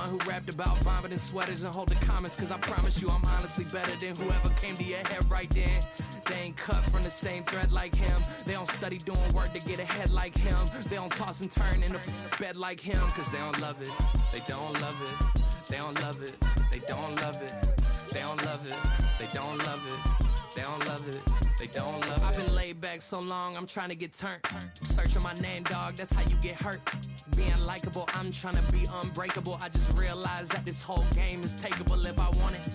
one who rapped about vomiting sweaters and holding comments, cause I promise you I'm honestly better than whoever came to your head right then. They ain't cut from the same thread like him. They don't study doing work to get ahead like him. They don't toss and turn in the bed like him, cause they don't love it. They don't love it. They don't love it. They don't love it. They don't love it. They don't love it. They don't love it. They don't love it. I've been laid back so long, I'm trying to get turned. Searching my name, dog, that's how you get hurt. Being likable, I'm trying to be unbreakable. I just realized that this whole game is takeable if I want it.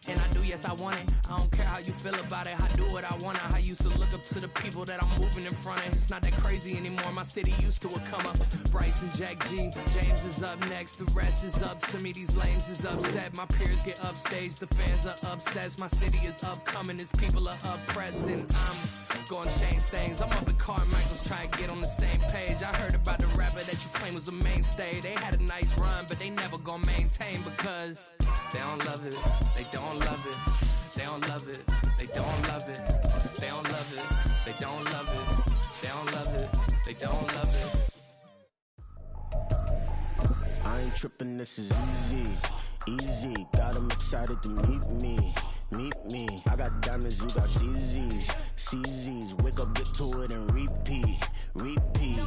And I do, yes, I want it. I don't care how you feel about it. I do what I want. I used to look up to the people that I'm moving in front of. It's not that crazy anymore. My city used to a come up. Bryce and Jack G. James is up next. The rest is up to me. These lames is upset. My peers get upstaged. The fans are obsessed. My city is upcoming. Its people are oppressed. And I'm gonna change things. I'm up at Carmichael's trying to get on the same page. I heard about the rapper that you claim was a mainstay. They had a nice run, but they never gonna maintain because they don't love it. They don't love it. They don't love it. They don't love it. They don't love it. They don't love it. They don't love it. They don't love it. I ain't tripping, this is easy. Easy, got 'em excited to meet me. Meet me. I got diamonds, you got CZs. CZs, wake up, get to it, and repeat. Repeat.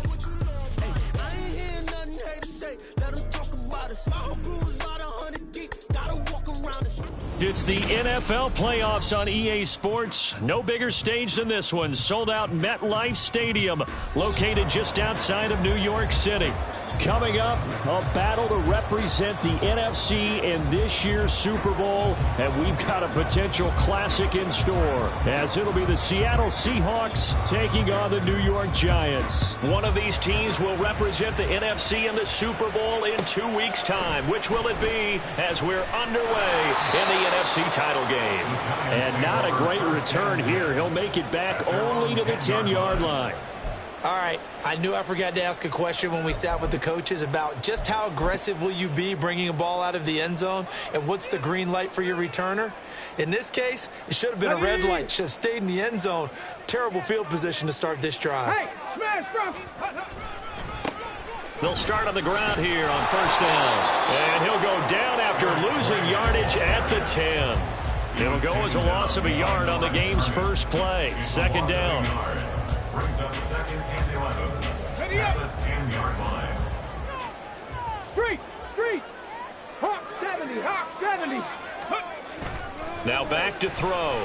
Hey, I ain't hearing nothing haters say. Let us talk about it. My whole crew is about 100 deep. Gotta walk around it. It's the NFL playoffs on EA Sports. No bigger stage than this one. Sold out MetLife Stadium, located just outside of New York City. Coming up, a battle to represent the NFC in this year's Super Bowl, and we've got a potential classic in store, as it'll be the Seattle Seahawks taking on the New York Giants. One of these teams will represent the NFC in the Super Bowl in 2 weeks' time. Which will it be, as we're underway in the NFC title game? And not a great return here. He'll make it back only to the 10-yard line. All right, I knew I forgot to ask a question when we sat with the coaches about just how aggressive will you be bringing a ball out of the end zone, and what's the green light for your returner? In this case, it should have been a red light. Should have stayed in the end zone. Terrible field position to start this drive. Hey, man, They'll start on the ground here on first down. And he'll go down after losing yardage at the 10. It'll go as a loss of a yard on the game's first play. Second down. Brings up second and 11 at the 10-yard line. Street! Hawk 70, Hawk 70. Now back to throw.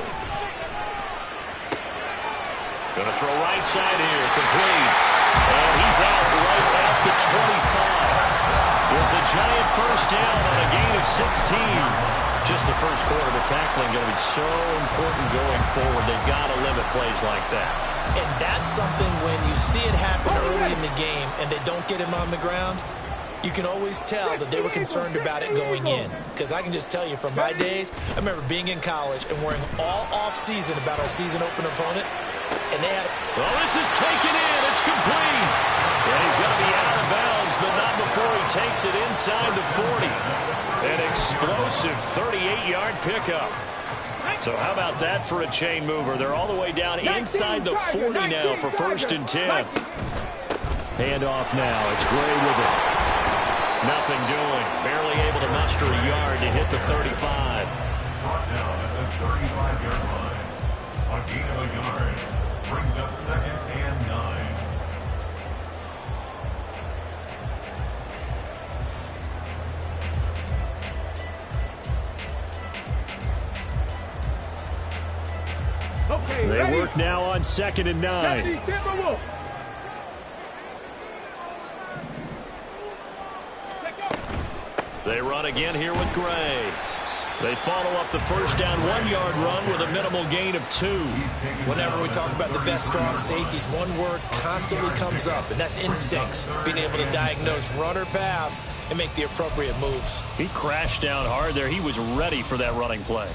Going to throw right side here, complete. And he's out right at the 25. It's a Giant first down on a gain of 16. Just the first quarter of the tackling going to be so important going forward. They've got to limit plays like that. And that's something when you see it happen early in the game and they don't get him on the ground, you can always tell that they were concerned about it going in. Because I can just tell you from my days, I remember being in college and worrying all off-season about our season opener opponent. And they had... Well, this is taken in. It's complete. And he's going to be out of bounds, but not before he takes it inside the 40. An explosive 38-yard pickup. So how about that for a chain mover? They're all the way down inside the 40 now for first and 10. Handoff now. It's Gray with it. Nothing doing. Barely able to muster a yard to hit the 35. Brought down at the 35-yard line. A gain of a yard. Brings up second and 9. Okay, they ready? work now on second and 9. They run again here with Gray. They follow up the first down 1-yard run with a minimal gain of 2. Whenever we talk about the best strong safeties, one word constantly comes up, and that's instincts. Being able to diagnose run or pass and make the appropriate moves. He crashed down hard there. He was ready for that running play.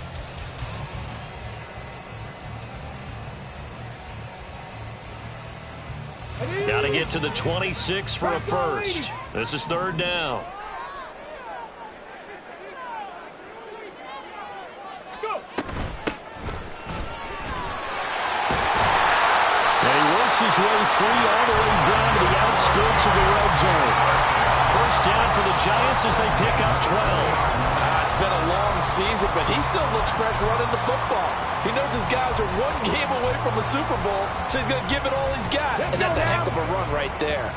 Got to get to the 26 for a first. This is third down. And he works his way free all the way down to the outskirts of the red zone. first down for the Giants as they pick up 12. It's been a long season, but he still looks fresh running the football. He knows his guys are one game away from a Super Bowl, so he's going to give it all he's got. And that's a heck of a run right there.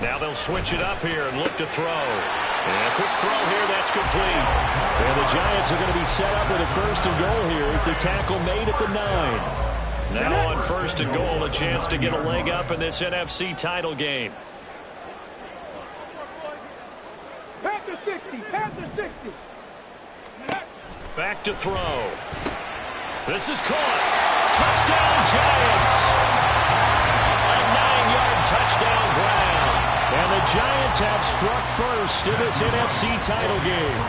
Now they'll switch it up here and look to throw. And a quick throw here, that's complete. And the Giants are going to be set up with a first and goal here as the tackle made at the 9. Now on first and goal, a chance to get a leg up in this NFC title game. Panther 60, Panther 60. Back to throw. This is caught. Touchdown, Giants. A 9-yard touchdown ground. And the Giants have struck first in this NFC title game.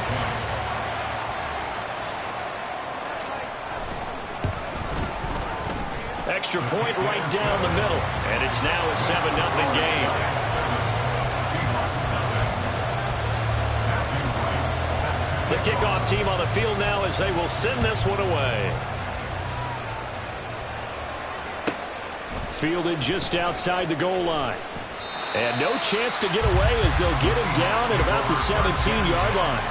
Extra point right down the middle. And it's now a 7-0 game. The kickoff team on the field now as they will send this one away. Fielded just outside the goal line. And no chance to get away as they'll get him down at about the 17-yard line.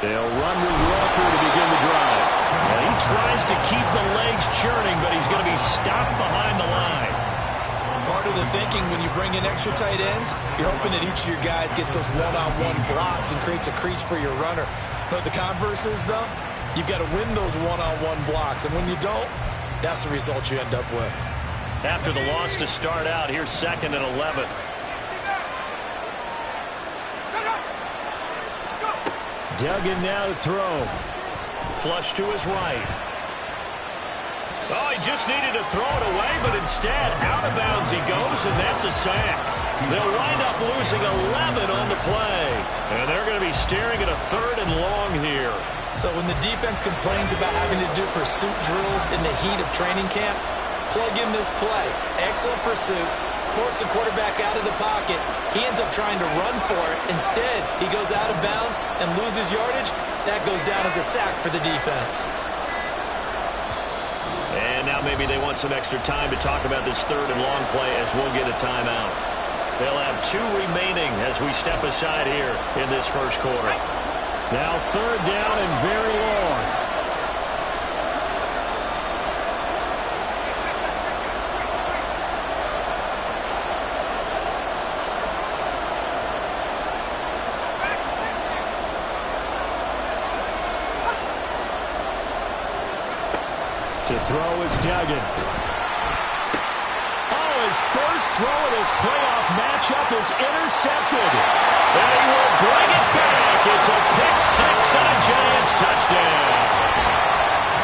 They'll run with Walker to begin the drive. And he tries to keep the legs churning, but he's going to be stopped behind the line. Part of the thinking when you bring in extra tight ends, you're hoping that each of your guys gets those one-on-one blocks and creates a crease for your runner. But the converse is, though, you've got to win those one-on-one blocks. And when you don't, that's the result you end up with. After the loss to start out, here's 2nd and 11. Duggan now to throw. Flush to his right. Oh, he just needed to throw it away, but instead, out of bounds he goes, and that's a sack. They'll wind up losing 11 on the play. And they're going to be staring at a 3rd and long here. So when the defense complains about having to do pursuit drills in the heat of training camp, plug in this play. Excellent pursuit. Force the quarterback out of the pocket. He ends up trying to run for it. Instead, he goes out of bounds and loses yardage. That goes down as a sack for the defense. And now maybe they want some extra time to talk about this 3rd and long play as we'll get a timeout. They'll have 2 remaining as we step aside here in this first quarter. Now 3rd down and very long. To throw is Duggan. Oh, his first throw of this playoff matchup is intercepted. And he will bring it back. It's a pick-6 and a Giants touchdown.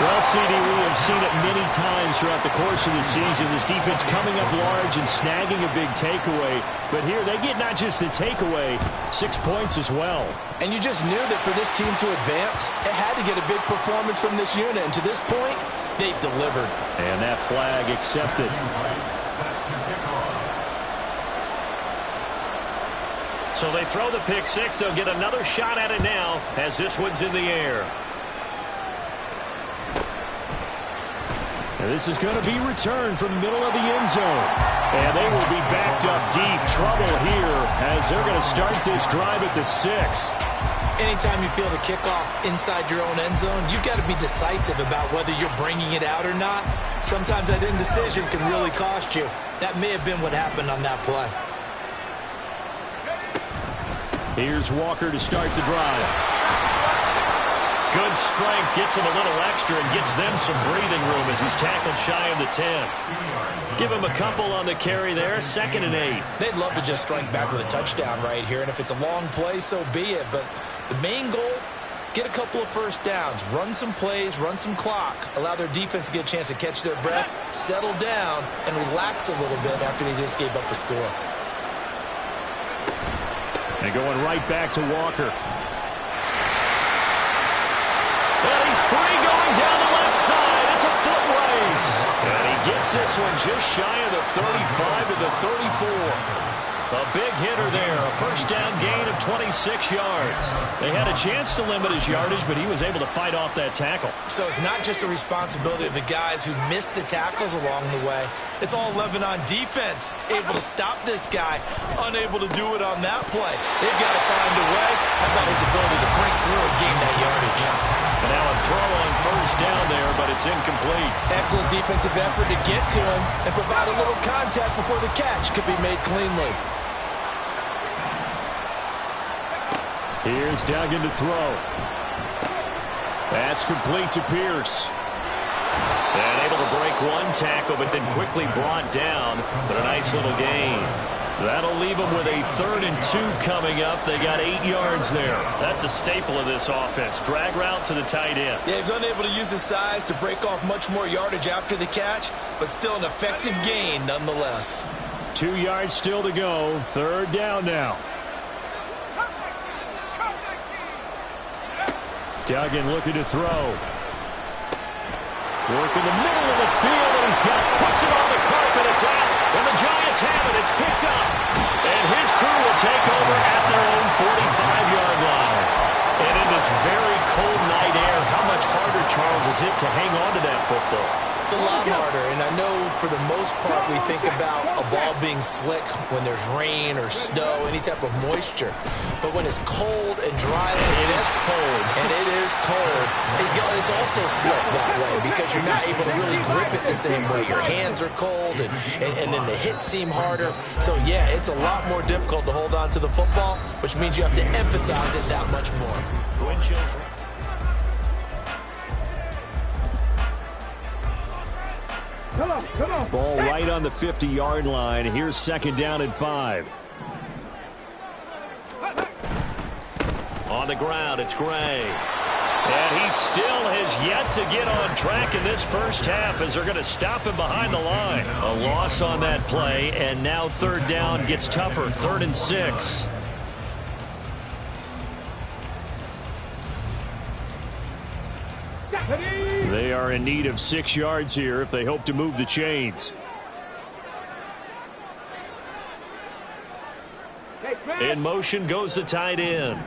Well, CD, we have seen it many times throughout the course of the season. This defense coming up large and snagging a big takeaway. But here they get not just the takeaway, 6 points as well. And you just knew that for this team to advance, it had to get a big performance from this unit. And to this point, they've delivered. And that flag accepted. So they throw the pick-6. They'll get another shot at it now as this one's in the air. And this is going to be returned from the middle of the end zone. And they will be backed up deep. Trouble here as they're going to start this drive at the 6. Anytime you feel the kickoff inside your own end zone, you've got to be decisive about whether you're bringing it out or not. Sometimes that indecision can really cost you. That may have been what happened on that play. Here's Walker to start the drive. Good strength, gets him a little extra and gets them some breathing room as he's tackled shy of the 10. Give him a couple on the carry there, 2nd and 8. They'd love to just strike back with a touchdown right here, and if it's a long play, so be it. But the main goal, get a couple of first downs, run some plays, run some clock, allow their defense to get a chance to catch their breath, settle down, and relax a little bit after they just gave up a score. And going right back to Walker. And he's free going down the left side. It's a foot race. carries. And he gets this one just shy of the 35 to the 34. A big hitter there, a first down gain of 26 yards. They had a chance to limit his yardage, but he was able to fight off that tackle. So it's not just the responsibility of the guys who missed the tackles along the way. It's all 11 on defense, able to stop this guy, unable to do it on that play. They've got to find a way. How about his ability to break through and gain that yardage? And now a throw on first down there, but it's incomplete. Excellent defensive effort to get to him and provide a little contact before the catch could be made cleanly. Here's Duggan to throw. That's complete to Pierce. And able to break one tackle, but then quickly brought down. But a nice little gain. That'll leave them with a 3rd and 2 coming up. They got 8 yards there. That's a staple of this offense. Drag route to the tight end. Yeah, he's unable to use his size to break off much more yardage after the catch, but still an effective gain nonetheless. 2 yards still to go. 3rd down now. Duggan looking to throw. Work in the middle of the field, and puts it on the carpet. It's out, and the Giants have it. It's picked up, and his crew will take over at their own 45-yard line. And in this very cold night air, how much harder, Charles, is it to hang on to that football? It's a lot harder, and I know for the most part we think about a ball being slick when there's rain or snow, any type of moisture. But when it's cold and dry like it is cold, and it is cold, it's also slick that way because you're not able to really grip it the same way. Your hands are cold, and then the hits seem harder. So, yeah, it's a lot more difficult to hold on to the football, which means you have to emphasize it that much more. Wind chills. Come on. Ball right on the 50-yard line. Here's 2nd down and 5. On the ground, it's Gray. And he still has yet to get on track in this first half as they're going to stop him behind the line. A loss on that play, and now 3rd down gets tougher. 3rd and 6. They are in need of 6 yards here if they hope to move the chains. In motion goes the tight end. On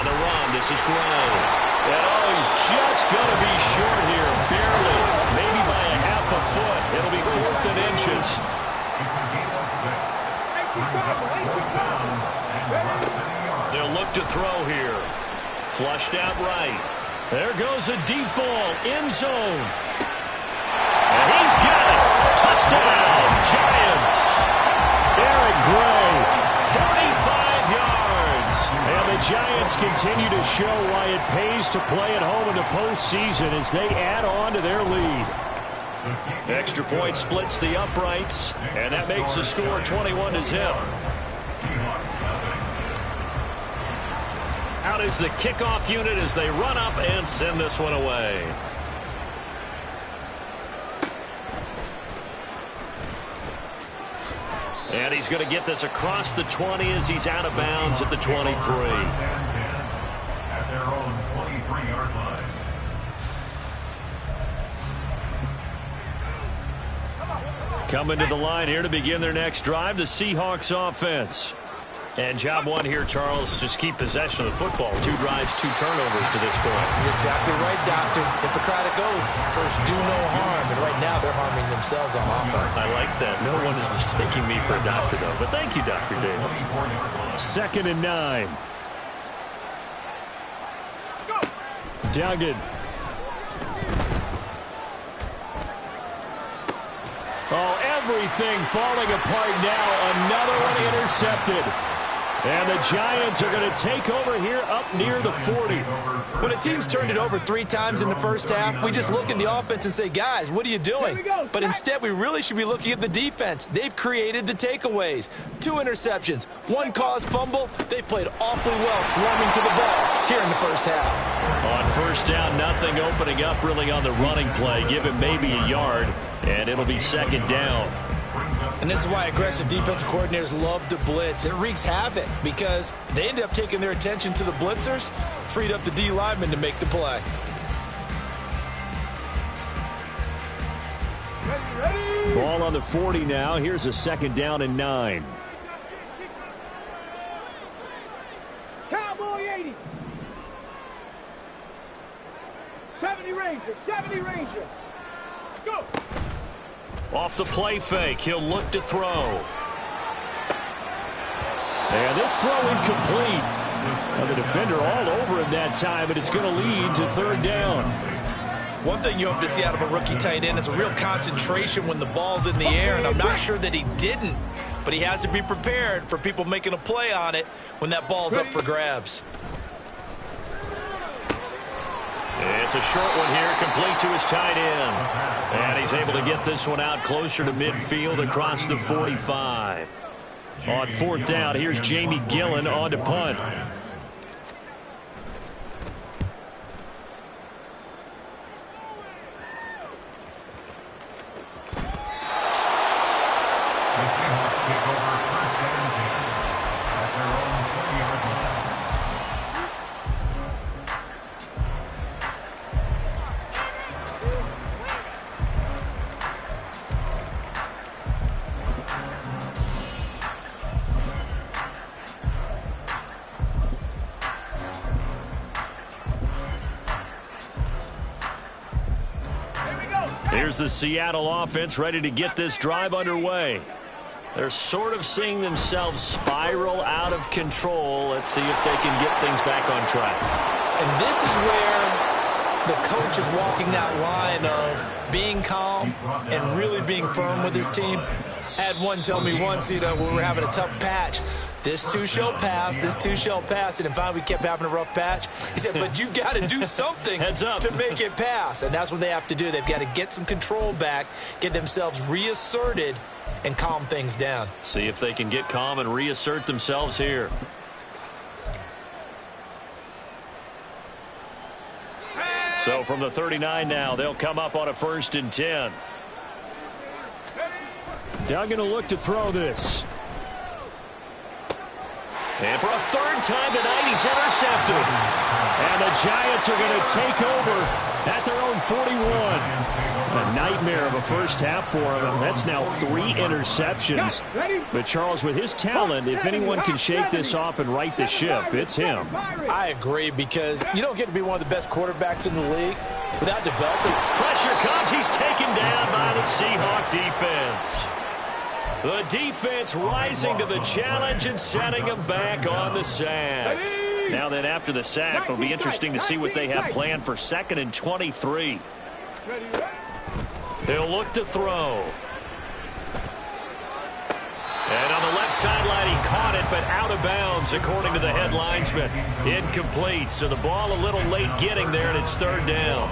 the run, this is Gray. And he's just going to be short here, barely, maybe by a half a foot. It'll be 4th and inches. They'll look to throw here. Flushed out right. There goes a deep ball, end zone. And he's got it. Touchdown, Giants. Eric Gray, 45 yards. And the Giants continue to show why it pays to play at home in the postseason as they add on to their lead. Extra point splits the uprights, and that makes the score 21-0. Out is the kickoff unit as they run up and send this one away. And he's going to get this across the 20 as he's out of bounds at the 23. At their own 23-yard line. Coming to the line here to begin their next drive, the Seahawks offense. And job one here, Charles, just keep possession of the football. 2 drives, 2 turnovers to this point. You're exactly right, Doctor. Hippocratic oath. First, do no harm. And right now, they're harming themselves on offense. I like that. No one is mistaking me for a doctor, though. But thank you, Dr. Davis. 2nd and 9. Duggan. Oh, everything falling apart now. Another one intercepted. And the Giants are going to take over here up near the 40. When a team's turned it over 3 times in the first half, we just look at the offense and say, guys, what are you doing? But instead, we really should be looking at the defense. They've created the takeaways. 2 interceptions, 1 caused fumble. They played awfully well swarming to the ball here in the first half. On first down, nothing opening up really on the running play. Give him maybe a yard, and it'll be 2nd down. And this is why aggressive defensive coordinators love to blitz. It wreaks havoc because they end up taking their attention to the blitzers, freed up the D lineman to make the play. Ball on the 40 now. Here's a 2nd down and 9. Cowboy 80. 70 Ranger. 70 Ranger. Go. Off the play fake. He'll look to throw. And this throw incomplete. Now the defender all over him that time, but it's going to lead to 3rd down. One thing you hope to see out of a rookie tight end is a real concentration when the ball's in the air, and I'm not sure that he didn't, but he has to be prepared for people making a play on it when that ball's up for grabs. It's a short one here, complete to his tight end. And he's able to get this one out closer to midfield across the 45. On 4th down, here's Jamie Gillen on to punt. The Seahawks take over 1st and 10 at their own 20-yard line. Here's the Seattle offense ready to get this drive underway. They're sort of seeing themselves spiral out of control. Let's see if they can get things back on track. And this is where the coach is walking that line of being calm and really being firm with his team. I had one tell me once, when we were having a tough patch, this too shall pass, this too shall pass. And finally we kept having a rough patch. He said, but you got to do something to make it pass. And that's what they have to do. They've got to get some control back, get themselves reasserted, and calm things down. See if they can get calm and reassert themselves here. So from the 39 now, they'll come up on a 1st and 10. Duggan will look to throw this. And for a 3rd time tonight, he's intercepted. And the Giants are going to take over at their own 41. A nightmare of a first half for him. That's now 3 interceptions. But Charles, with his talent, if anyone can shake this off and right the ship, it's him. I agree, because you don't get to be one of the best quarterbacks in the league without developing. Pressure comes. He's taken down by the Seahawk defense. The defense rising to the challenge and setting him back on the sack. Now then, after the sack, it'll be interesting to see what they have planned for 2nd and 23. He'll look to throw. And on the left sideline, he caught it, but out of bounds, according to the head linesman. Incomplete, so the ball a little late getting there, and it's 3rd down.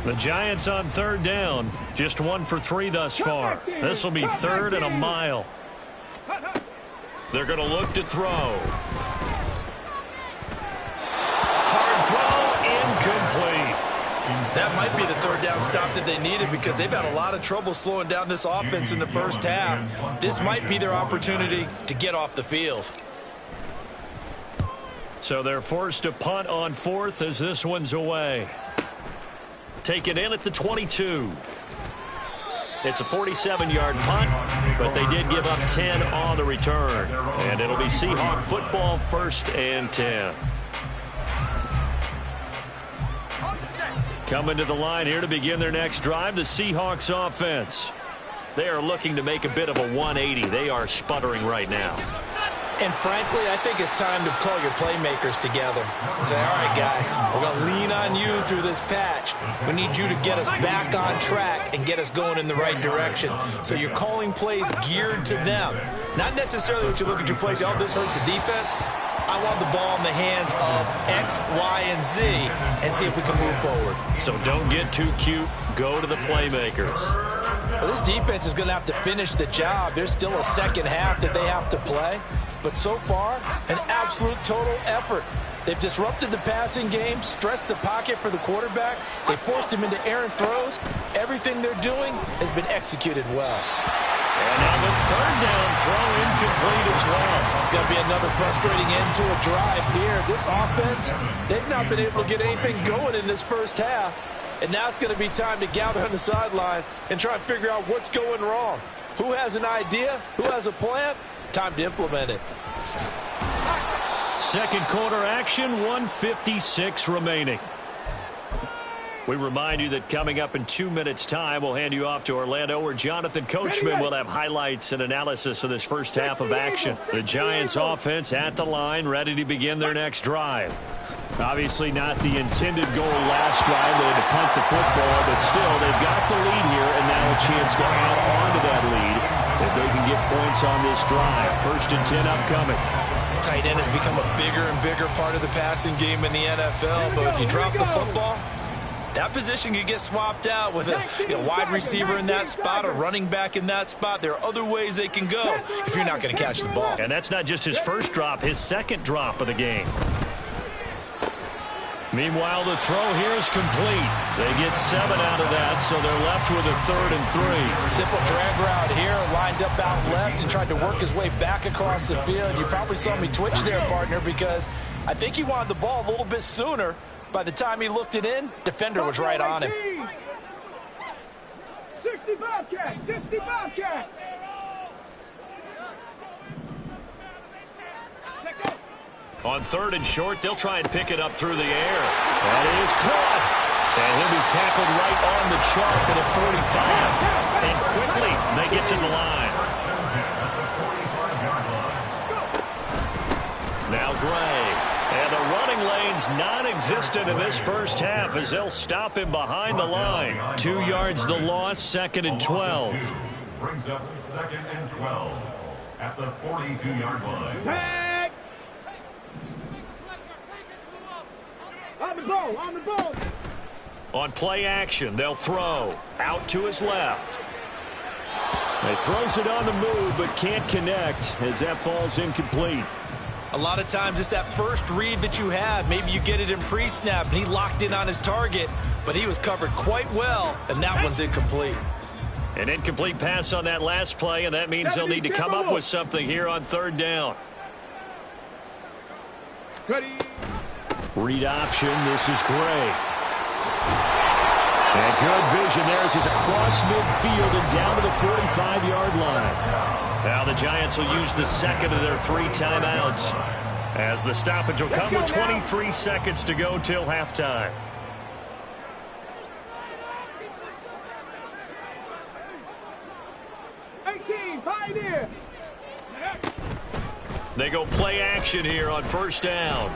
The Giants on 3rd down, just 1 for 3 thus far. This will be 3rd and a mile. They're going to look to throw. Hard throw, incomplete. That might be the 3rd down stop that they needed, because they've had a lot of trouble slowing down this offense in the first half. This might be their opportunity to get off the field. So they're forced to punt on 4th as this one's away. Take it in at the 22. It's a 47-yard punt, but they did give up 10 on the return. And it'll be Seahawk football, 1st and 10. Coming to the line here to begin their next drive, the Seahawks offense. They are looking to make a bit of a 180. They are sputtering right now. And frankly, I think it's time to call your playmakers together and say, all right, guys, we're going to lean on you through this patch. We need you to get us back on track and get us going in the right direction. So you're calling plays geared to them. Not necessarily what you look at your plays, oh, this hurts the defense. I want the ball in the hands of X, Y, and Z and see if we can move forward. So don't get too cute. Go to the playmakers. Well, this defense is going to have to finish the job. There's still a second half that they have to play. But so far, an absolute total effort. They've disrupted the passing game, stressed the pocket for the quarterback. They forced him into errant throws. Everything they're doing has been executed well. And now the third down throw incomplete as well. It's going to be another frustrating end to a drive here. This offense, they've not been able to get anything going in this first half. And now it's going to be time to gather on the sidelines and try and figure out what's going wrong. Who has an idea? Who has a plan? Time to implement it. Second quarter action, 1:56 remaining. We remind you that coming up in 2 minutes' time, we'll hand you off to Orlando, where Jonathan Coachman will have highlights and analysis of this first half of action. The Giants offense at the line, ready to begin their next drive. Obviously not the intended goal last drive. They had to punt the football, but still, they've got the lead here, and now a chance to add on to that lead if they can get points on this drive. 1st and 10 upcoming. Tight end has become a bigger and bigger part of the passing game in the NFL, but if you drop the football, that position could get swapped out with a wide receiver in that spot, a running back in that spot. There are other ways they can go if you're not going to catch the ball. And that's not just his first drop, his second drop of the game. Meanwhile, the throw here is complete. They get 7 out of that, so they're left with a 3rd and 3. Simple drag route here, lined up out left and tried to work his way back across the field. You probably saw me twitch there, partner, because I think he wanted the ball a little bit sooner. By the time he looked it in, defender was right on him. 65 cat, 65 cat. On 3rd and short, they'll try and pick it up through the air. That is caught. And he'll be tackled right on the chalk at a 45. And quickly, they get to the line. Now Gray. And the running lane's non-existent in this first half as they'll stop him behind the line. 2 yards the loss, 2nd and 12. Brings up 2nd and 12 at the 42-yard line. On the ball, on the ball. On play action, they'll throw. Out to his left. He throws it on the move, but can't connect as that falls incomplete. A lot of times it's that first read that you have. Maybe you get it in pre-snap, and he locked in on his target, but he was covered quite well, and that one's incomplete. An incomplete pass on that last play, and that means they'll need to come up with something here on 3rd down. Read option, this is Gray. And good vision there as he's across midfield and down to the 45-yard line. Now the Giants will use the second of their 3 timeouts as the stoppage will come with 23 seconds to go till halftime. They go play action here on 1st down.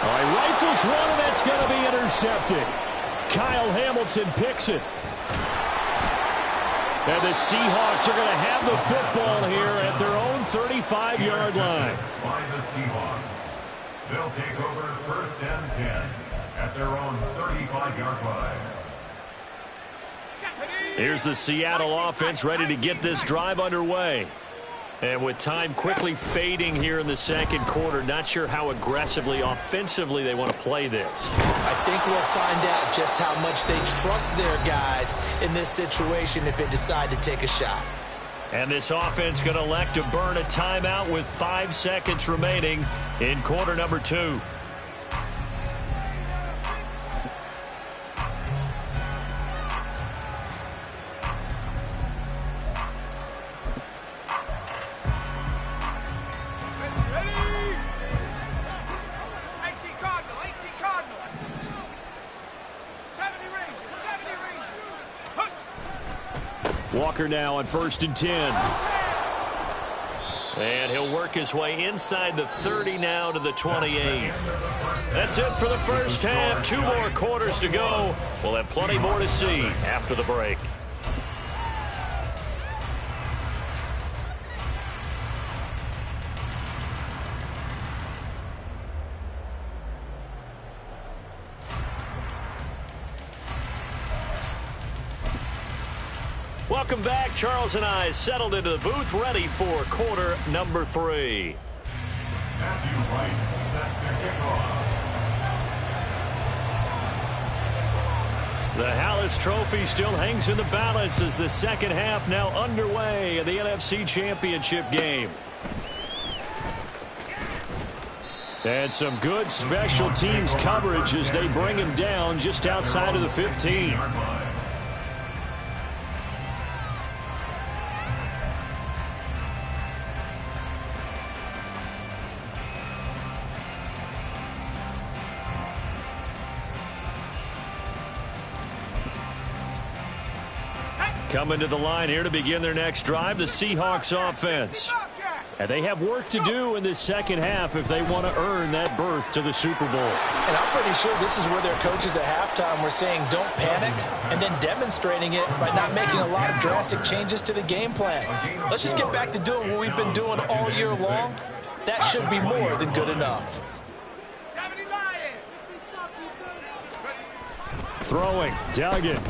All right, rifles one, and that's going to be intercepted. Kyle Hamilton picks it. And the Seahawks are going to have the football here at their own 35-yard line. By the Seahawks. They'll take over 1st and 10 at their own 35-yard line. Here's the Seattle offense ready to get this drive underway. And with time quickly fading here in the second quarter, not sure how aggressively, offensively they want to play this. I think we'll find out just how much they trust their guys in this situation if they decide to take a shot. And this offense going to elect to burn a timeout with 5 seconds remaining in quarter number 2. Walker now on 1st and 10. And he'll work his way inside the 30 now to the 28. That's it for the first half. 2 more quarters to go. We'll have plenty more to see after the break. Welcome back. Charles and I settled into the booth, ready for quarter number 3. Matthew Wright set to kick off. The Hallis Trophy still hangs in the balance as the second half now underway in the NFC Championship game. And some good special teams coverage as they bring him down just outside of the 15. Coming to the line here to begin their next drive, the Seahawks offense. And they have work to do in this second half if they want to earn that berth to the Super Bowl. And I'm pretty sure this is where their coaches at halftime were saying don't panic, and then demonstrating it by not making a lot of drastic changes to the game plan. Let's just get back to doing what we've been doing all year long. That should be more than good enough. Throwing, Duggan.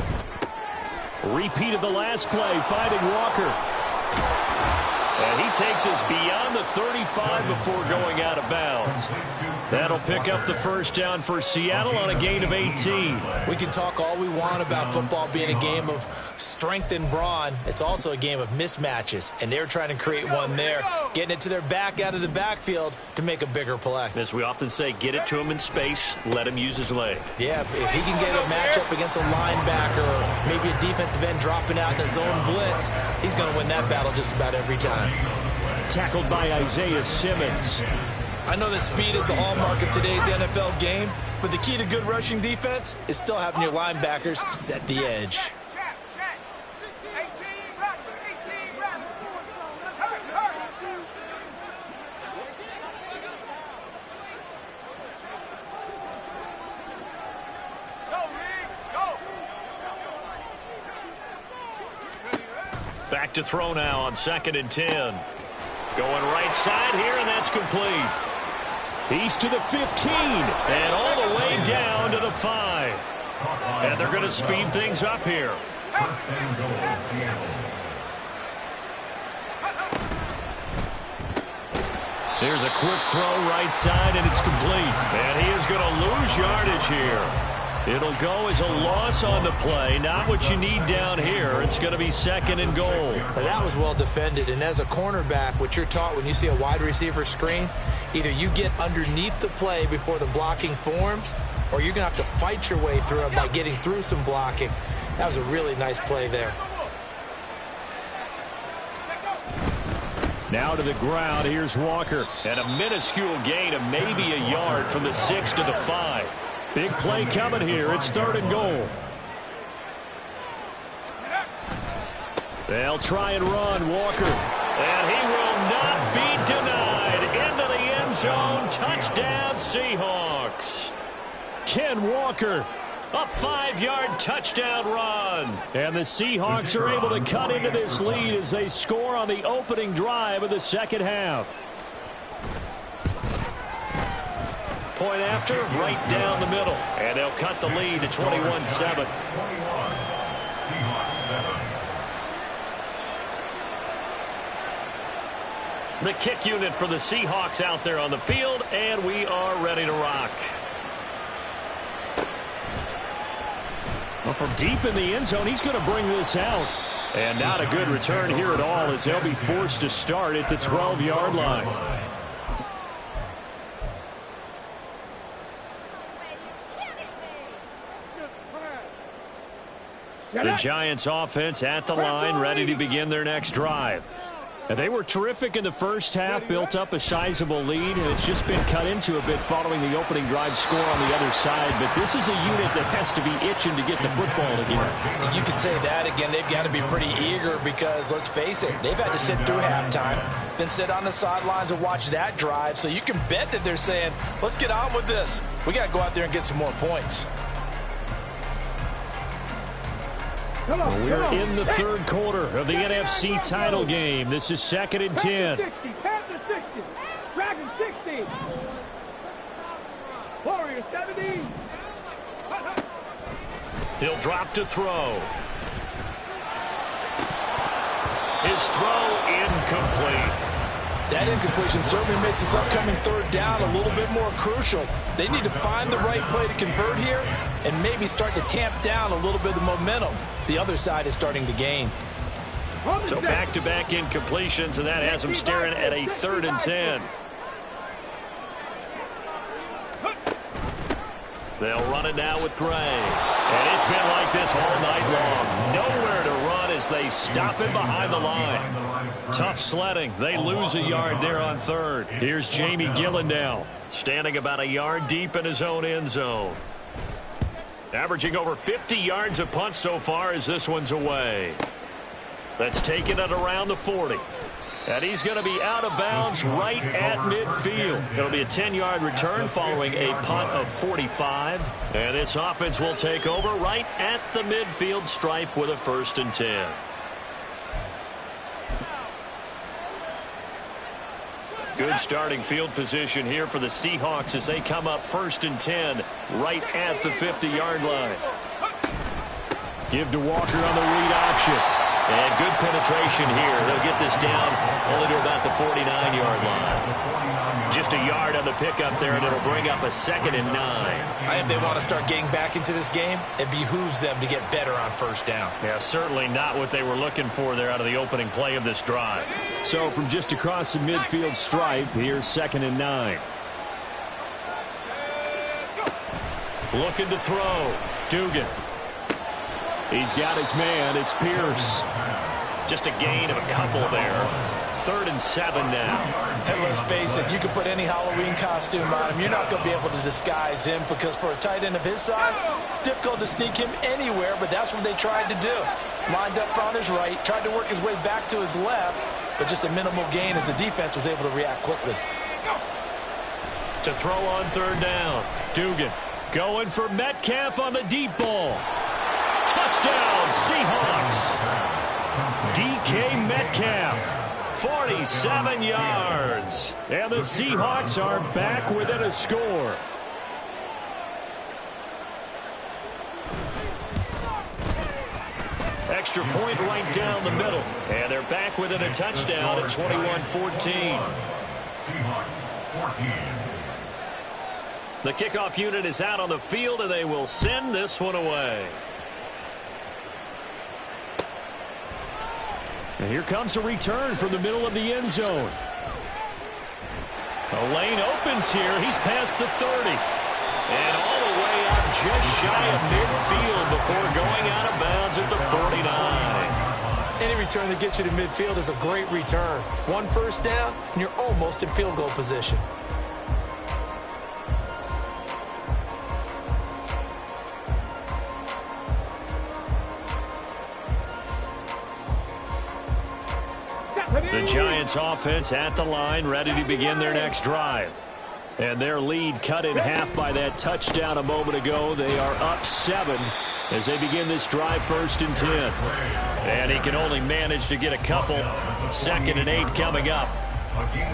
Repeated the last play, finding Walker. And he takes us beyond the 35 before going out of bounds. That'll pick up the first down for Seattle on a gain of 18. We can talk all we want about football being a game of strength and brawn. It's also a game of mismatches, and they're trying to create one there, getting it to their back out of the backfield to make a bigger play. As we often say, get it to him in space, let him use his leg. Yeah, if he can get a matchup against a linebacker or maybe a defensive end dropping out in a zone blitz, he's going to win that battle just about every time. Tackled by Isaiah Simmons. I know that speed is the hallmark of today's NFL game, but the key to good rushing defense is still having your linebackers set the edge. Back to throw now on 2nd and 10. Going right side here, and that's complete. He's to the 15, and all the way down to the 5. And they're going to speed things up here. First and goal, Seattle. There's a quick throw right side, and it's complete. And he is going to lose yardage here. It'll go as a loss on the play. Not what you need down here. It's going to be 2nd and goal. Now that was well defended. And as a cornerback, what you're taught when you see a wide receiver screen, either you get underneath the play before the blocking forms, or you're going to have to fight your way through it by getting through some blocking. That was a really nice play there. Now to the ground. Here's Walker. And a minuscule gain of maybe a yard from the 6 to the 5. Big play coming here. It's 3rd and goal. They'll try and run. Walker. And he will not be denied. Into the end zone. Touchdown, Seahawks. Ken Walker. A 5-yard touchdown run. And the Seahawks are able to cut into this lead as they score on the opening drive of the second half. Point after, right down the middle. And they'll cut the lead to 21-7. 21. Seahawks 7. The kick unit for the Seahawks out there on the field, and we are ready to rock. Well, from deep in the end zone, he's going to bring this out. And not a good return here at all as they'll be forced to start at the 12-yard line. The Giants offense at the line, ready to begin their next drive. And they were terrific in the first half, built up a sizable lead, and it's just been cut into a bit following the opening drive score on the other side. But this is a unit that has to be itching to get the football again. You could say that again. They've got to be pretty eager because, let's face it, they've had to sit through halftime, then sit on the sidelines and watch that drive. So you can bet that they're saying, let's get on with this. We got to go out there and get some more points. Well, we're in the third quarter of the NFC title game. This is 2nd and 10. 60, Panther 60, Dragon 60, Warrior 70. He'll drop to throw. His throw incomplete. That incompletion certainly makes this upcoming third down a little bit more crucial. They need to find the right play to convert here and maybe start to tamp down a little bit of the momentum the other side is starting to gain. So back-to-back incompletions, and that has them staring at a 3rd and 10. They'll run it now with Gray. And it's been like this all night long. Nowhere to run as they stop him behind the line. Tough sledding. They lose a yard there on 3rd. Here's Jamie Gillandale, standing about a yard deep in his own end zone. Averaging over 50 yards a punt so far as this one's away. That's taken it around the 40. And he's going to be out of bounds right at midfield. It'll be a 10-yard return following a punt of 45. And this offense will take over right at the midfield stripe with a 1st and 10. Good starting field position here for the Seahawks as they come up 1st and 10 right at the 50-yard line. Give to Walker on the read option. And good penetration here. They'll get this down only to about the 49-yard line. Just a yard on the pickup there, and it'll bring up a 2nd and 9. If they want to start getting back into this game, it behooves them to get better on 1st down. Yeah, certainly not what they were looking for there out of the opening play of this drive. So from just across the midfield stripe, here's 2nd and 9. Looking to throw. Dugan. He's got his man. It's Pierce. Just a gain of a couple there. 3rd and 7 now. And let's face it, you can put any Halloween costume on him. You're not going to be able to disguise him because for a tight end of his size, difficult to sneak him anywhere, but that's what they tried to do. Lined up on his right, tried to work his way back to his left, but just a minimal gain as the defense was able to react quickly. To throw on 3rd down. Dugan going for Metcalf on the deep ball. Touchdown, Seahawks. DK Metcalf, 47 yards. And the Seahawks are back within a score. Extra point right down the middle. And they're back within a touchdown at 21-14. Seahawks 14. The kickoff unit is out on the field, and they will send this one away. And here comes a return from the middle of the end zone. The lane opens here. He's past the 30. And all the way out just shy of midfield before going out of bounds at the 49. Any return that gets you to midfield is a great return. 1 1st down, and you're almost in field goal position. The Giants offense at the line, ready to begin their next drive. And their lead cut in half by that touchdown a moment ago. They are up 7 as they begin this drive 1st and 10. And he can only manage to get a couple. 2nd and 8 coming up.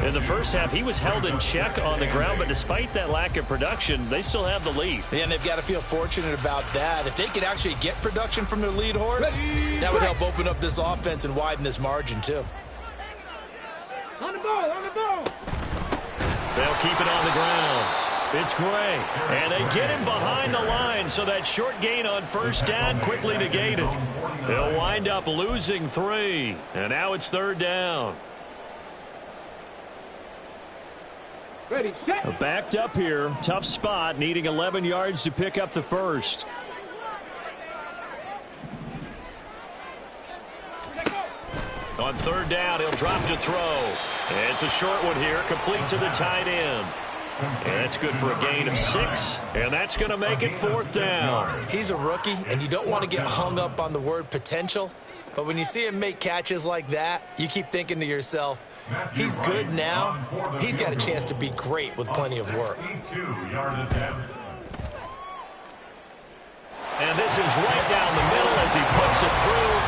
In the first half, he was held in check on the ground, but despite that lack of production, they still have the lead. And they've got to feel fortunate about that. If they could actually get production from their lead horse, that would help open up this offense and widen this margin, too. On the ball, on the ball. They'll keep it on the ground. It's Gray, and they get him behind the line, so that short gain on 1st down quickly negated. They'll wind up losing 3, and now it's 3rd down. Ready, set. Backed up here, tough spot, needing 11 yards to pick up the 1st. On 3rd down, he'll drop to throw. It's a short one here, complete to the tight end. And that's good for a gain of 6, and that's going to make it 4th down. He's a rookie, and you don't want to get hung up on the word potential. But when you see him make catches like that, you keep thinking to yourself, he's good now. He's got a chance to be great with plenty of work. And this is right down the middle as he puts it through.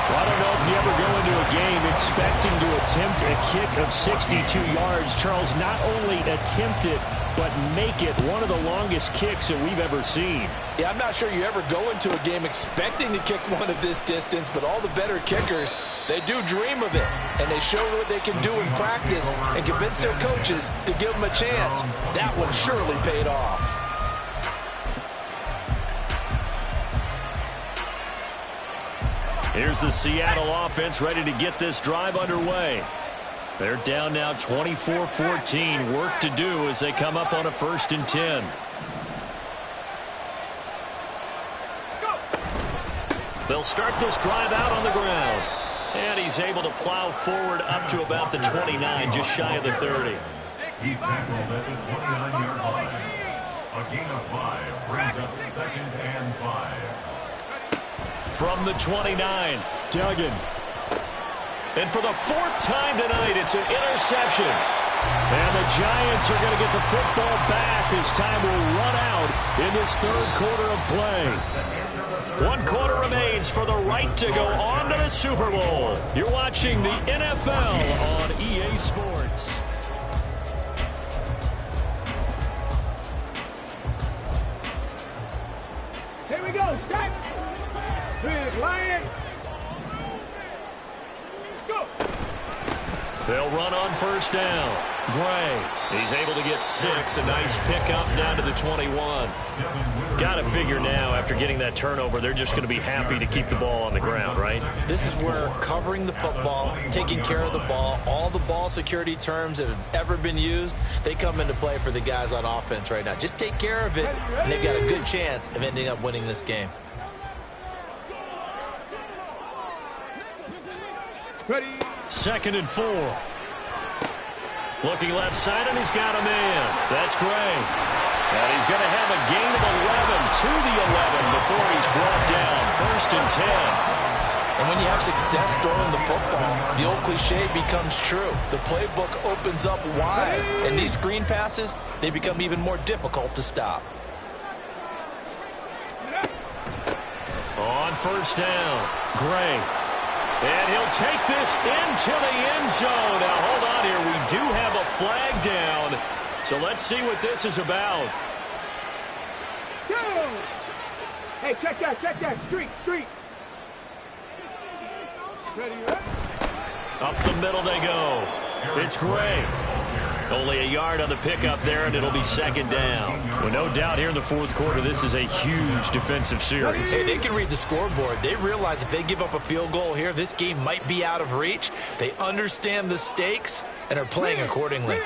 Well, I don't know if you ever go into a game expecting to attempt a kick of 62 yards. Charles, not only attempt it, but make it one of the longest kicks that we've ever seen. Yeah, I'm not sure you ever go into a game expecting to kick one of this distance, but all the better kickers They do dream of it, and they show what they can do in practice and convince their coaches to give them a chance. That one surely paid off. Here's the Seattle offense ready to get this drive underway. They're down now 24-14. Work to do as they come up on a 1st and 10. They'll start this drive out on the ground. And he's able to plow forward up to about the 29, just shy of the 30. He's tackled at the 29-yard line. A gain of 5 brings up 2nd and 5. From the 29, Duggan. And for the 4th time tonight, it's an interception. And the Giants are going to get the football back as time will run out in this 3rd quarter of play. 1 quarter remains for the right to go on to the Super Bowl. You're watching the NFL on EA Sports. Here we go, Jack. Big Lion. Go. They'll run on 1st down. Gray, he's able to get 6. A nice pickup down to the 21. Got to figure now, after getting that turnover, they're just going to be happy to keep the ball on the ground, right? This is where covering the football, taking care of the ball, all the ball security terms that have ever been used, they come into play for the guys on offense right now. Just take care of it, and they've got a good chance of ending up winning this game. Ready. 2nd and 4. Looking left side, and he's got a man. That's Gray. And he's going to have a gain of 11 to the 11 before he's brought down. 1st and 10. And when you have success throwing the football, the old cliche becomes true. The playbook opens up wide, and these screen passes, they become even more difficult to stop. On 1st down, Gray. And he'll take this into the end zone. Now, hold on here. We do have a flag down. So let's see what this is about. Go. Hey, check that. Street. Ready, right? Up the middle they go. It's Gray. Only a yard on the pickup there, and it'll be 2nd down. Well, no doubt here in the 4th quarter, this is a huge defensive series. Hey, they can read the scoreboard. They realize if they give up a field goal here, this game might be out of reach. They understand the stakes and are playing accordingly.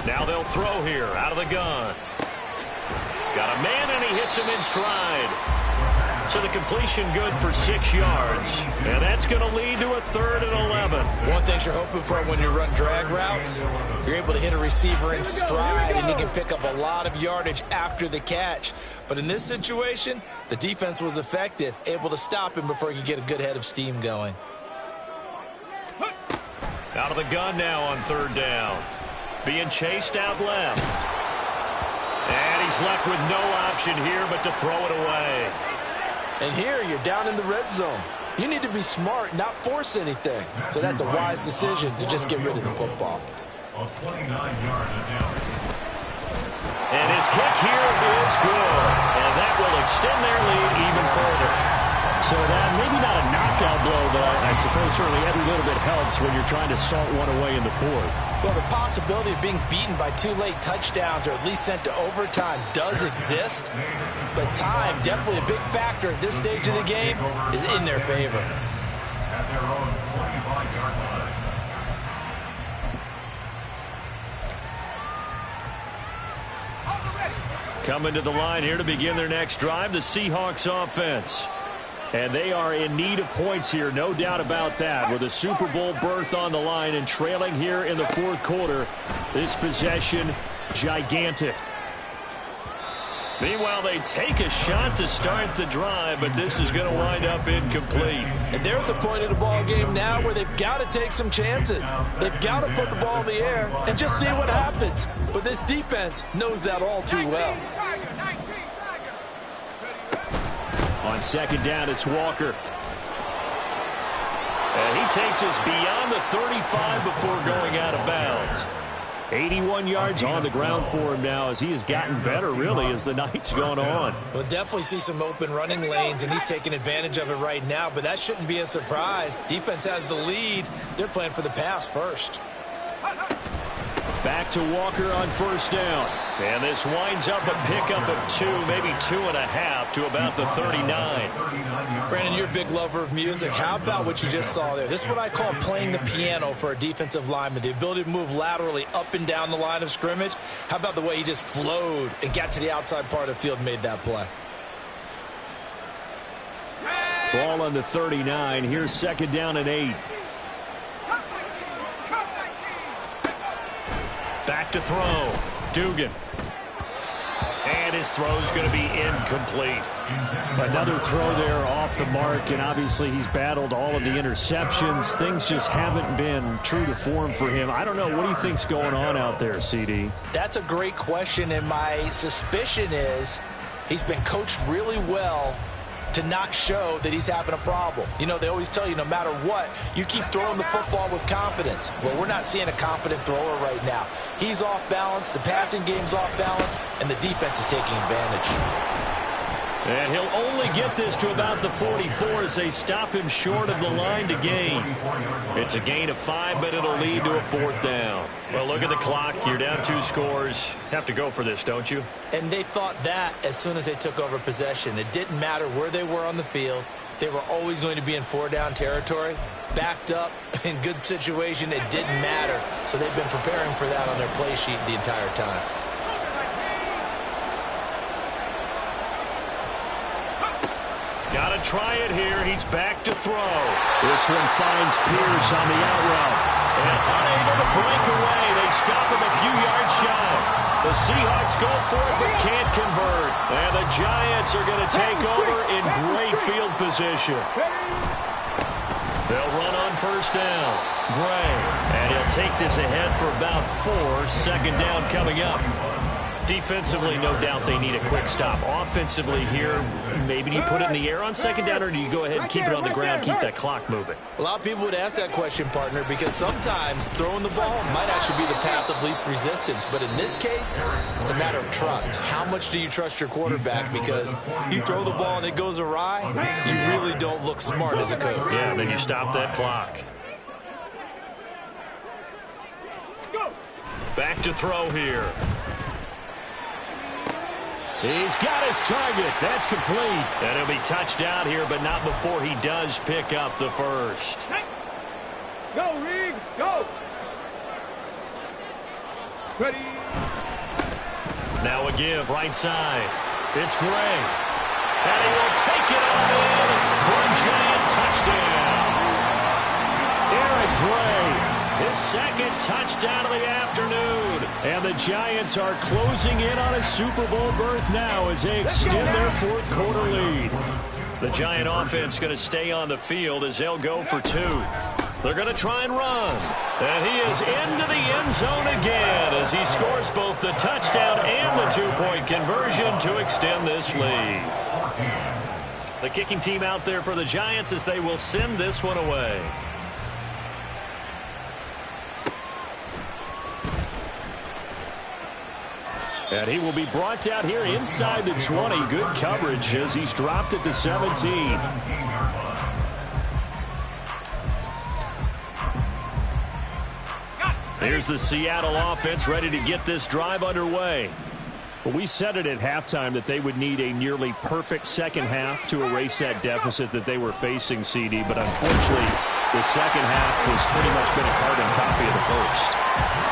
Now they'll throw here out of the gun. Got a man, and he hits him in stride. So the completion good for 6 yards. And that's going to lead to a 3rd and 11. One thing you're hoping for when you run drag routes, you're able to hit a receiver in stride, and he can pick up a lot of yardage after the catch. But in this situation, the defense was effective, able to stop him before he could get a good head of steam going. Out of the gun now on 3rd down. Being chased out left. And he's left with no option here but to throw it away. And here you're down in the red zone. You need to be smart, not force anything. So that's a wise decision to just get rid of the football. A 29-yard attempt. And his kick here is good. And that will extend their lead even further. So that maybe not a knockout blow, but I suppose certainly every little bit helps when you're trying to salt one away in the 4th. Well, the possibility of being beaten by 2 late touchdowns or at least sent to overtime does exist. But time, definitely a big factor at this stage of the game, is in their favor. At their own 25-yard line. Coming to the line here to begin their next drive, the Seahawks offense. And they are in need of points here, no doubt about that. With a Super Bowl berth on the line and trailing here in the 4th quarter, this possession, gigantic. Meanwhile, they take a shot to start the drive, but this is going to wind up incomplete. And they're at the point of the ball game now where they've got to take some chances. They've got to put the ball in the air and just see what happens. But this defense knows that all too well. On 2nd down, it's Walker. And he takes us beyond the 35 before going out of bounds. 81 yards on the ground for him now as he has gotten better, really, as the night's gone on. We'll definitely see some open running lanes, and he's taking advantage of it right now, but that shouldn't be a surprise. Defense has the lead. They're playing for the pass first. Back to Walker on first down. And this winds up a pickup of 2, maybe 2.5 to about the 39. Brandon, you're a big lover of music. How about what you just saw there? This is what I call playing the piano for a defensive lineman. The ability to move laterally up and down the line of scrimmage. How about the way he just flowed and got to the outside part of the field and made that play? Ball on the 39. Here's second down and 8. Back to throw. Dugan. And his throw's going to be incomplete. Another throw there off the mark, and obviously he's battled all of the interceptions. Things just haven't been true to form for him. I don't know. What do you think's going on out there, CD? That's a great question, and my suspicion is he's been coached really well to not show that he's having a problem. You know, they always tell you no matter what, you keep throwing the football with confidence. Well, we're not seeing a confident thrower right now. He's off balance, the passing game's off balance, and the defense is taking advantage. And he'll only get this to about the 44 as they stop him short of the line to gain. It's a gain of 5, but it'll lead to a 4th down. Well, look at the clock. You're down 2 scores. Have to go for this, don't you? And they thought that as soon as they took over possession. It didn't matter where they were on the field. They were always going to be in 4-down territory. Backed up, in good situation, it didn't matter. So they've been preparing for that on their play sheet the entire time. Got to try it here. He's back to throw. This one finds Pierce on the out route. And unable to break away. They stop him a few yards shy. The Seahawks go for it but can't convert. And the Giants are going to take over in great field position. They'll run on first down. Gray. And he'll take this ahead for about 4. Second down coming up. Defensively, no doubt they need a quick stop. Offensively here, maybe do you put it in the air on second down, or do you go ahead and keep it on the ground, keep that clock moving? A lot of people would ask that question, partner, because sometimes throwing the ball might actually be the path of least resistance. But in this case, it's a matter of trust. How much do you trust your quarterback? Because you throw the ball and it goes awry, you really don't look smart as a coach. Yeah, then you stop that clock. Back to throw here. He's got his target. That's complete. And he'll be touched out here, but not before he does pick up the first. Go, Reed, go. Ready. Now a give, right side. It's Gray. And he will take it on in for a giant touchdown. Eric Gray. His second touchdown of the afternoon. And the Giants are closing in on a Super Bowl berth now as they extend their 4th quarter lead. The Giant offense going to stay on the field as they'll go for 2. They're going to try and run. And he is into the end zone again as he scores both the touchdown and the 2-point conversion to extend this lead. The kicking team out there for the Giants as they will send this one away. And he will be brought down here inside the 20. Good coverage as he's dropped at the 17. Here's the Seattle offense ready to get this drive underway. Well, we said it at halftime that they would need a nearly perfect second half to erase that deficit that they were facing, CD. But unfortunately, the second half has pretty much been a carbon copy of the first.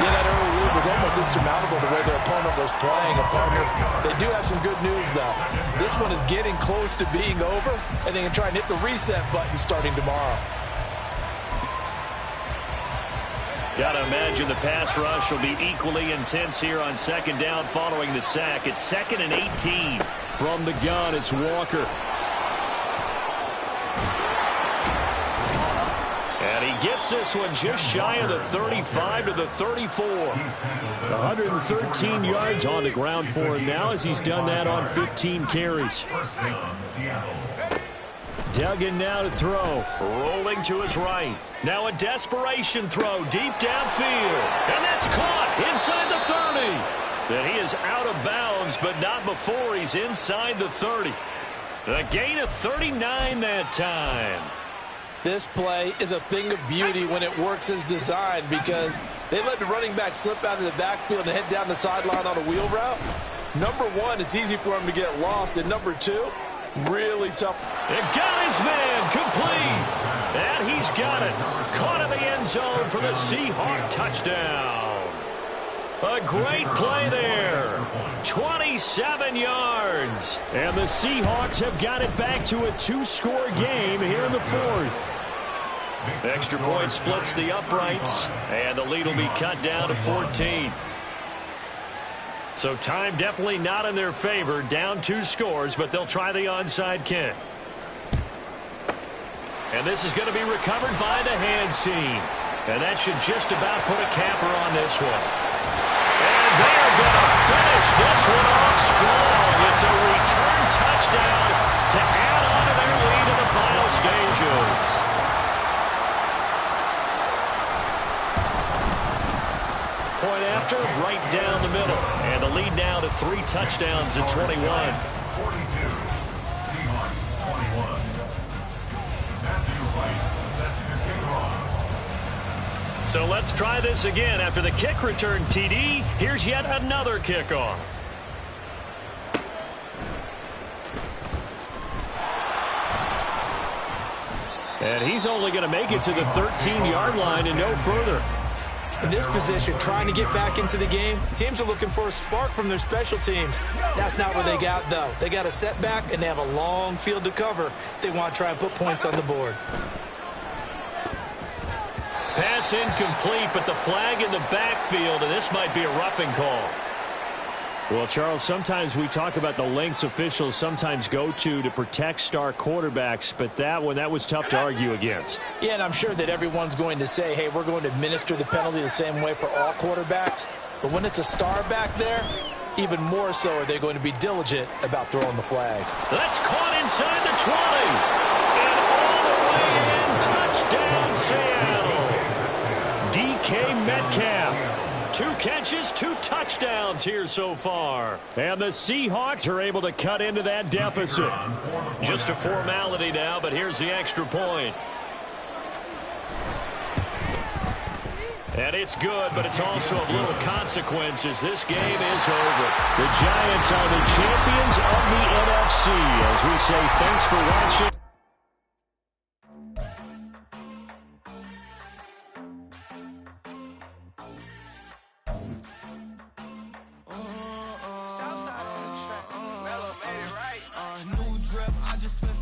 Yeah, that early lead was almost insurmountable the way their opponent was playing. A partner, they do have some good news, though. This one is getting close to being over, and they can try and hit the reset button starting tomorrow. Got to imagine the pass rush will be equally intense here on second down following the sack. It's 2nd and 18. From the gun, it's Walker. And he gets this one just shy of the 35 to the 34. 113 yards on the ground for him now as he's done that on 15 carries. Dug in now to throw. Rolling to his right. Now a desperation throw deep downfield. And that's caught inside the 30. And he is out of bounds, but not before he's inside the 30. A gain of 39 that time. This play is a thing of beauty when it works as designed because they let the running back slip out of the backfield and head down the sideline on a wheel route. Number one, it's easy for him to get lost. And number two, really tough. And got his man complete. And he's got it. Caught in the end zone for the Seahawks touchdown. A great play there. 27 yards. And the Seahawks have got it back to a 2-score game here in the fourth. Extra point splits the uprights. And the lead will be cut down to 14. So time definitely not in their favor. Down 2 scores, but they'll try the onside kick. And this is going to be recovered by the hands team. And that should just about put a capper on this one. And they're going to finish this one off strong. It's a return touchdown to add on to their lead in the final stages. Point after, right down the middle. And the lead now to 3 touchdowns at 21. 42, Seahawks 21. Matthew Wright set to kick off. So let's try this again. After the kick return TD, here's yet another kickoff. And he's only going to make it to the 13-yard line and no further. In this position, trying to get back into the game, teams are looking for a spark from their special teams. That's not what they got, though. They got a setback, and they have a long field to cover if they want to try and put points on the board. Pass incomplete, but the flag in the backfield, and this might be a roughing call. Well, Charles, sometimes we talk about the lengths officials sometimes go to protect star quarterbacks, but that was tough to argue against. Yeah, and I'm sure that everyone's going to say, hey, we're going to administer the penalty the same way for all quarterbacks. But when it's a star back there, even more so are they going to be diligent about throwing the flag. That's caught inside the 20. And all the way in. Touchdown, Seattle. DK Metcalf. 2 catches, 2 touchdowns here so far. And the Seahawks are able to cut into that deficit. Just a formality now, but here's the extra point. And it's good, but it's also of little consequences. This game is over. The Giants are the champions of the NFC. As we say, thanks for watching.